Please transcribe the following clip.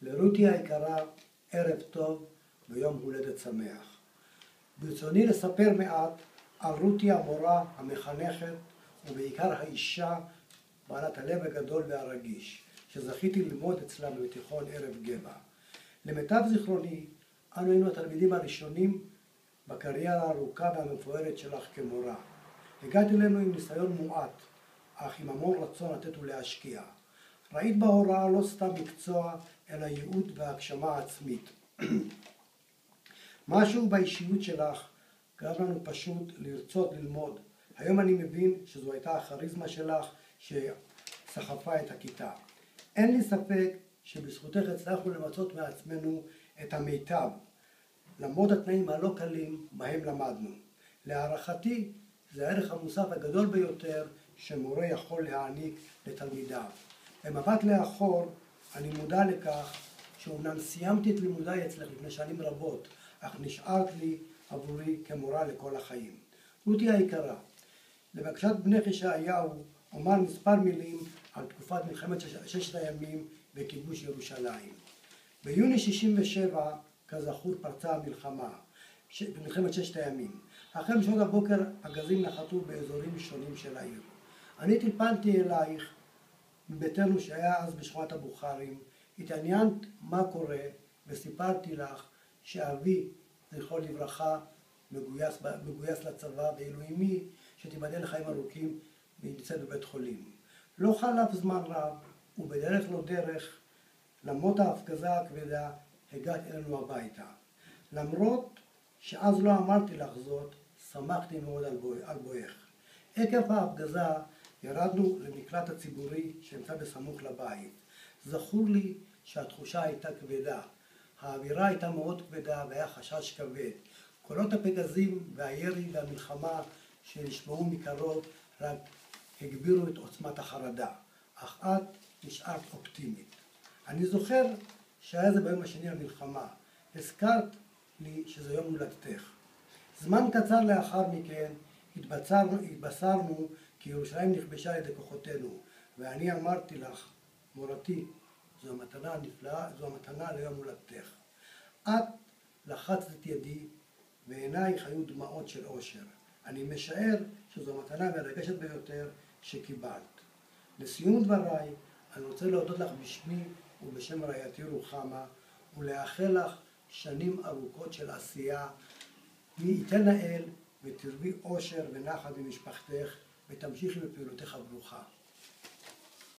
לרותי היקרה, ערב טוב ויום הולדת שמח. ברצוני לספר מעט על רותי המורה, המחנכת, ובעיקר האישה בעלת הלב הגדול והרגיש, שזכיתי ללמוד אצלה בתיכון ערב גבע. למיטב זיכרוני, אנו היינו התלמידים הראשונים בקריירה הארוכה והמפוארת שלך כמורה. הגעת אלינו עם ניסיון מועט, אך עם המון רצון לתת ולהשקיע. ראית בהוראה לא סתם מקצוע, אלא ייעוד והגשמה עצמית. משהו באישיות שלך גרם לנו פשוט לרצות ללמוד. היום אני מבין שזו הייתה הכריזמה שלך שסחפה את הכיתה. אין לי ספק שבזכותך הצלחנו למצות מעצמנו את המיטב, למרות התנאים הלא קלים בהם למדנו. להערכתי, זה הערך המוסף הגדול ביותר שמורה יכול להעניק לתלמידיו. במבט לאחור, אני מודע לכך שאומנם סיימתי את לימודיי אצלך לפני שנים רבות, אך נשארת לי עבורי כמורה לכל החיים. רותי היקרה, לבקשת בני ישעיהו אומר מספר מילים על תקופת מלחמת ששת הימים וכיבוש ירושלים. ביוני 67, כזכור, פרצה המלחמה, במלחמת ששת הימים. אחרי משעות הבוקר הגזים נחתו באזורים שונים של העיר. אני טלפנתי אלייך מביתנו שהיה אז בשכונת הבוכרים, התעניינת מה קורה וסיפרתי לך שאבי, זכרו לברכה, מגויס לצבא, ואילו אמי שתיבדל לחיים ארוכים ונמצאת בבית חולים. לא חלף זמן רב, ובדרך לא דרך, למרות ההפגזה הכבדה, הגעת אלינו הביתה. למרות שאז לא אמרתי לך זאת, שמחתי מאוד על בואך. עקב ההפגזה ירדנו למקלט הציבורי שנמצא בסמוך לבית. זכור לי שהתחושה הייתה כבדה. האווירה הייתה מאוד כבדה והיה חשש כבד. קולות הפגזים והירי והמלחמה שנשמעו מקרוב רק הגבירו את עוצמת החרדה. אך את נשארת אופטימית. אני זוכר שהיה זה ביום השני למלחמה. הזכרת לי שזה יום הולדתך. זמן קצר לאחר מכן התבשרנו כי ירושלים נכבשה על ידי כוחותינו, ואני אמרתי לך, מורתי, זו המתנה הנפלאה, זו המתנה ליום הולדתך. את לחצת את ידי, ועינייך היו דמעות של אושר. אני משער שזו המתנה המרגשת ביותר שקיבלת. לסיום דבריי, אני רוצה להודות לך בשמי ובשם רעייתי רוחמה, ולאחל לך שנים ארוכות של עשייה. מי ייתן לאל ותרבי אושר ונחת במשפחתך, ותמשיכי בפעילותך הברוכה.